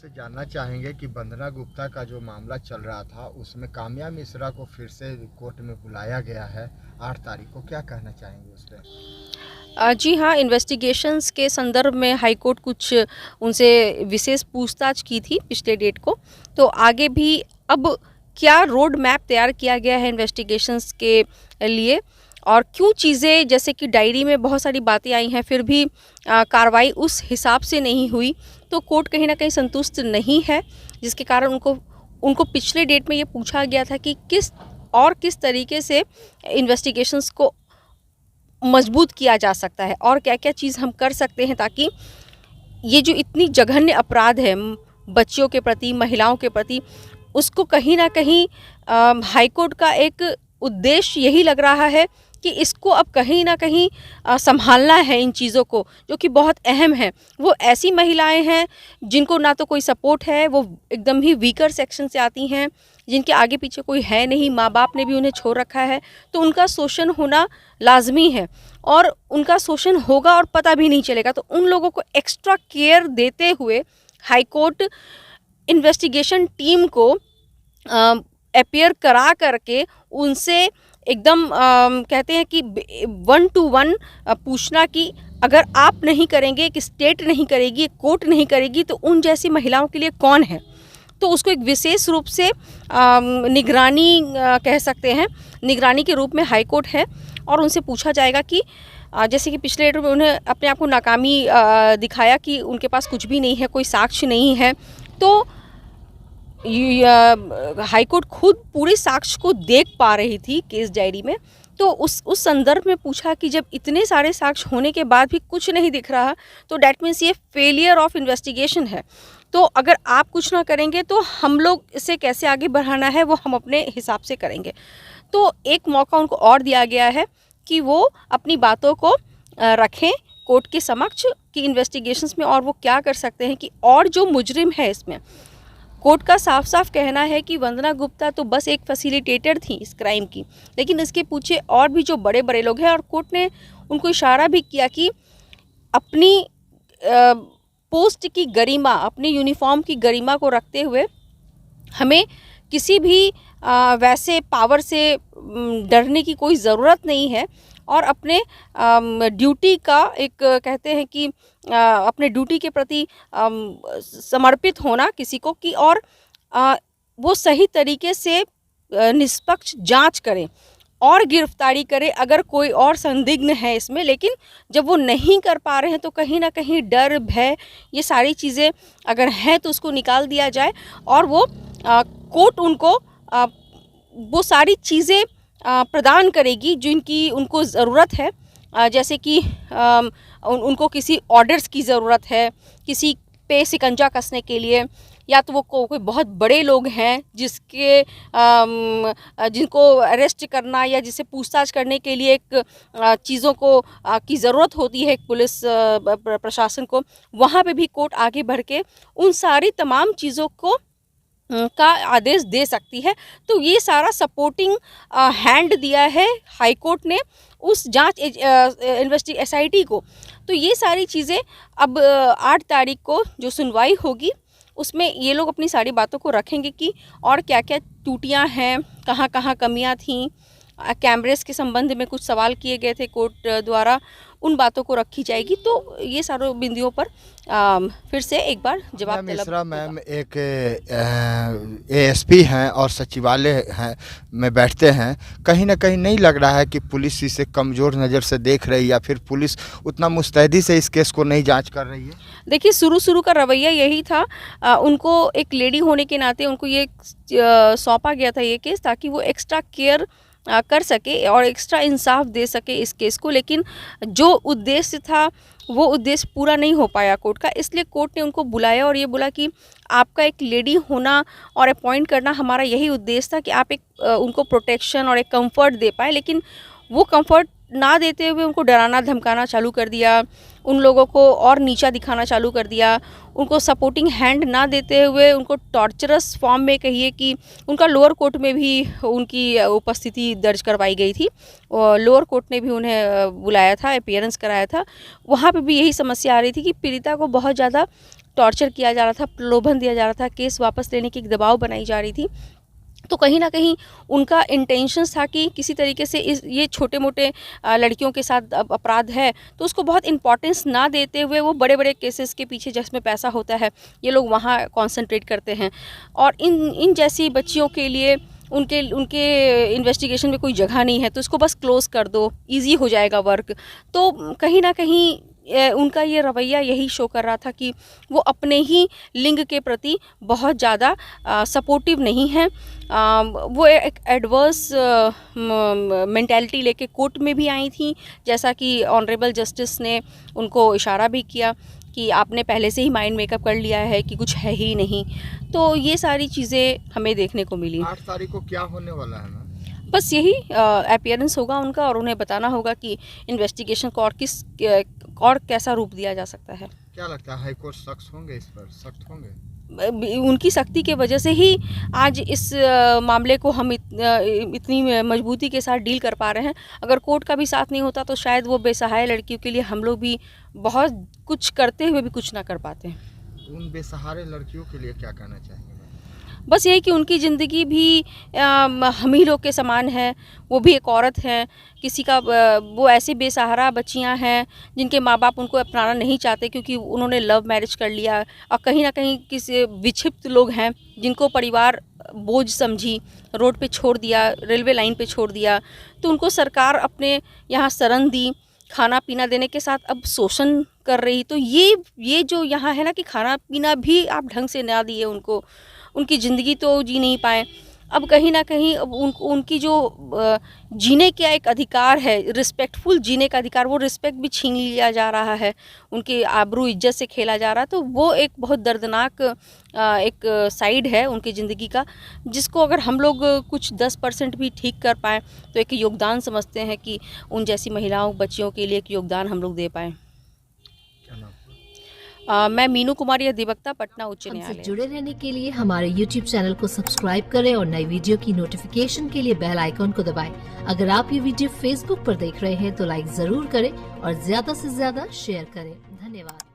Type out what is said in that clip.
आपसे जानना चाहेंगे कि वंदना गुप्ता का जो मामला चल रहा था उसमें काम्या मिश्रा को फिर से कोर्ट में बुलाया गया है 8 तारीख को, क्या कहना चाहेंगे उस पर? जी हाँ, इन्वेस्टिगेशंस के संदर्भ में हाई कोर्ट कुछ उनसे विशेष पूछताछ की थी पिछले डेट को। तो आगे भी अब क्या रोड मैप तैयार किया गया है इन्वेस्टिगेशंस के लिए, और क्यों चीज़ें जैसे कि डायरी में बहुत सारी बातें आई हैं फिर भी कार्रवाई उस हिसाब से नहीं हुई, तो कोर्ट कहीं न कहीं संतुष्ट नहीं है, जिसके कारण उनको उनको पिछले डेट में ये पूछा गया था कि किस तरीके से इन्वेस्टिगेशंस को मजबूत किया जा सकता है और क्या-क्या चीज़ हम कर सकते हैं ताकि ये जो इतनी जघन्य अपराध है बच्चियों के प्रति, महिलाओं के प्रति, उसको कहीं न कहीं हाई कोर्ट का एक उद्देश्य यही लग रहा है कि इसको अब कहीं न कहीं सँभालना है इन चीज़ों को, जो कि बहुत अहम है। वो ऐसी महिलाएँ हैं जिनको ना तो कोई सपोर्ट है, वो एकदम ही वीकर सेक्शन से आती हैं, जिनके आगे पीछे कोई है नहीं, माँ-बाप ने भी उन्हें छोड़ रखा है, तो उनका शोषण होना लाज़मी है और उनका शोषण होगा और पता भी नहीं चलेगा। तो उन लोगों को एक्स्ट्रा केयर देते हुए हाई कोर्ट इन्वेस्टिगेशन टीम को अपीयर करा करके उनसे एकदम कहते हैं कि 1 to 1 पूछना कि अगर आप नहीं करेंगे, एक स्टेट नहीं करेगी, एक कोर्ट नहीं करेगी, तो उन जैसी महिलाओं के लिए कौन है? तो उसको एक विशेष रूप से निगरानी कह सकते हैं, निगरानी के रूप में हाई कोर्ट है और उनसे पूछा जाएगा कि जैसे कि पिछले डेट में उन्हें अपने आप को नाकामी दिखाया कि उनके पास कुछ भी नहीं है, कोई साक्ष्य नहीं है, तो हाई कोर्ट खुद पूरे साक्ष्य को देख पा रही थी केस डायरी में। तो उस संदर्भ में पूछा कि जब इतने सारे साक्ष्य होने के बाद भी कुछ नहीं दिख रहा, तो डैट मीन्स ये फेलियर ऑफ इन्वेस्टिगेशन है। तो अगर आप कुछ ना करेंगे तो हम लोग इसे कैसे आगे बढ़ाना है वो हम अपने हिसाब से करेंगे। तो एक मौका उनको और दिया गया है कि वो अपनी बातों को रखें कोर्ट के समक्ष कि इन्वेस्टिगेशंस में और वो क्या कर सकते हैं कि और जो मुजरिम है इसमें, कोर्ट का साफ साफ कहना है कि वंदना गुप्ता तो बस एक फैसिलिटेटर थी इस क्राइम की, लेकिन इसके पीछे और भी जो बड़े बड़े लोग हैं, और कोर्ट ने उनको इशारा भी किया कि अपनी पोस्ट की गरिमा, अपनी यूनिफॉर्म की गरिमा को रखते हुए हमें किसी भी वैसे पावर से डरने की कोई ज़रूरत नहीं है और अपने ड्यूटी का एक कहते हैं कि अपने ड्यूटी के प्रति समर्पित होना किसी को कि और वो सही तरीके से निष्पक्ष जांच करें और गिरफ्तारी करें अगर कोई और संदिग्ध है इसमें। लेकिन जब वो नहीं कर पा रहे हैं तो कहीं ना कहीं डर, भय, ये सारी चीज़ें अगर हैं तो उसको निकाल दिया जाए और वो कोर्ट उनको वो सारी चीज़ें प्रदान करेगी जिनकी उनको ज़रूरत है। जैसे कि उनको किसी ऑर्डर्स की ज़रूरत है, किसी पे शिकंजा कसने के लिए, या तो वो कोई बहुत बड़े लोग हैं जिनको अरेस्ट करना या जिसे पूछताछ करने के लिए एक चीज़ों को की ज़रूरत होती है एक पुलिस प्रशासन को, वहाँ पे भी कोर्ट आगे बढ़ के उन सारी तमाम चीज़ों को का आदेश दे सकती है। तो ये सारा सपोर्टिंग हैंड दिया है हाई कोर्ट ने उस जांच एसआईटी को। तो ये सारी चीज़ें अब 8 तारीख को जो सुनवाई होगी उसमें ये लोग अपनी सारी बातों को रखेंगे कि और क्या-क्या त्रुटियां हैं, कहाँ-कहाँ कमियां थीं, कैमरेस के संबंध में कुछ सवाल किए गए थे कोर्ट द्वारा, उन बातों को रखी जाएगी। तो ये सारों बिंदुओं पर फिर से एक बार जवाब तलब मिश्रा मैम एक एएसपी हैं और सचिवालय हैं में बैठते हैं, कहीं ना कहीं नहीं लग रहा है कि पुलिस इसे कमज़ोर नज़र से देख रही या फिर पुलिस उतना मुस्तैदी से इस केस को नहीं जांच कर रही है? देखिए, शुरू का रवैया यही था। उनको एक लेडी होने के नाते उनको ये सौंपा गया था ये केस, ताकि वो एक्स्ट्रा केयर कर सके और एक्स्ट्रा इंसाफ दे सके इस केस को। लेकिन जो उद्देश्य था वो उद्देश्य पूरा नहीं हो पाया कोर्ट का, इसलिए कोर्ट ने उनको बुलाया और ये बोला कि आपका एक लेडी होना और अपॉइंट करना हमारा यही उद्देश्य था कि आप एक उनको प्रोटेक्शन और एक कंफर्ट दे पाए। लेकिन वो कंफर्ट ना देते हुए उनको डराना धमकाना चालू कर दिया, उन लोगों को और नीचा दिखाना चालू कर दिया, उनको सपोर्टिंग हैंड ना देते हुए उनको टॉर्चरस फॉर्म में कहिए कि उनका लोअर कोर्ट में भी उनकी उपस्थिति दर्ज करवाई गई थी और लोअर कोर्ट ने भी उन्हें बुलाया था, अपीयरेंस कराया था। वहाँ पे भी यही समस्या आ रही थी कि पीड़िता को बहुत ज़्यादा टॉर्चर किया जा रहा था, प्रलोभन दिया जा रहा था, केस वापस लेने की एक दबाव बनाई जा रही थी। तो कहीं न कहीं उनका इंटेंशंस था कि किसी तरीके से ये छोटे-मोटे लड़कियों के साथ अपराध है, तो उसको बहुत इम्पोर्टेंस ना देते हुए वो बड़े-बड़े केसेस के पीछे जिसमें पैसा होता है, ये लोग वहाँ कॉन्सन्ट्रेट करते हैं। और इन जैसी बच्चियों के लिए उनके उनके इन्वेस्टिगेशन में कोई जगह नहीं है, तो इसको बस क्लोज़ कर दो, ईज़ी हो जाएगा वर्क। तो कहीं न कहीं उनका ये रवैया यही शो कर रहा था कि वो अपने ही लिंग के प्रति बहुत ज़्यादा सपोर्टिव नहीं हैं। वो एक एडवर्स मेंटालिटी लेके कोर्ट में भी आई थी, जैसा कि ऑनरेबल जस्टिस ने उनको इशारा भी किया कि आपने पहले से ही माइंड मेकअप कर लिया है कि कुछ है ही नहीं। तो ये सारी चीज़ें हमें देखने को मिली। 8 तारीख को क्या होने वाला है मैम? बस यही अपीयरेंस होगा उनका और उन्हें बताना होगा कि इन्वेस्टिगेशन को और कैसा रूप दिया जा सकता है। क्या लगता है हाईकोर्ट सख्त होंगे, इस पर सख्त होंगे? उनकी सख्ती के वजह से ही आज इस मामले को हम इतनी मजबूती के साथ डील कर पा रहे हैं। अगर कोर्ट का भी साथ नहीं होता तो शायद वो बेसहाय लड़कियों के लिए हम लोग भी बहुत कुछ करते हुए भी कुछ ना कर पाते। उन बेसहारे लड़कियों के लिए क्या कहना चाहेंगे? बस यही कि उनकी ज़िंदगी भी हम ही लोग के समान है, वो भी एक औरत हैं, किसी का वो ऐसी बेसहारा बच्चियां हैं जिनके माँ बाप उनको अपनाना नहीं चाहते क्योंकि उन्होंने लव मैरिज कर लिया और कहीं ना कहीं किसी विक्षिप्त लोग हैं जिनको परिवार बोझ समझी रोड पे छोड़ दिया, रेलवे लाइन पे छोड़ दिया। तो उनको सरकार अपने यहाँ शरण दी, खाना पीना देने के साथ अब शोषण कर रही। तो ये जो यहाँ है ना कि खाना पीना भी आप ढंग से ना दिए उनको, उनकी ज़िंदगी तो जी नहीं पाए। अब कहीं ना कहीं अब उनकी जो जीने का एक अधिकार है, रिस्पेक्टफुल जीने का अधिकार, वो रिस्पेक्ट भी छीन लिया जा रहा है, उनकी आबरू इज्जत से खेला जा रहा है। तो वो एक बहुत दर्दनाक एक साइड है उनकी ज़िंदगी का, जिसको अगर हम लोग कुछ 10% भी ठीक कर पाएँ तो एक योगदान समझते हैं कि उन जैसी महिलाओं बच्चियों के लिए एक योगदान हम लोग दे पाएँ। मैं मीनू कुमारी, अधिवक्ता, पटना उच्च न्यायालय। हमसे जुड़े रहने के लिए हमारे YouTube चैनल को सब्सक्राइब करें और नई वीडियो की नोटिफिकेशन के लिए बेल आइकॉन को दबाएं। अगर आप ये वीडियो Facebook पर देख रहे हैं तो लाइक जरूर करें और ज्यादा से ज्यादा शेयर करें। धन्यवाद।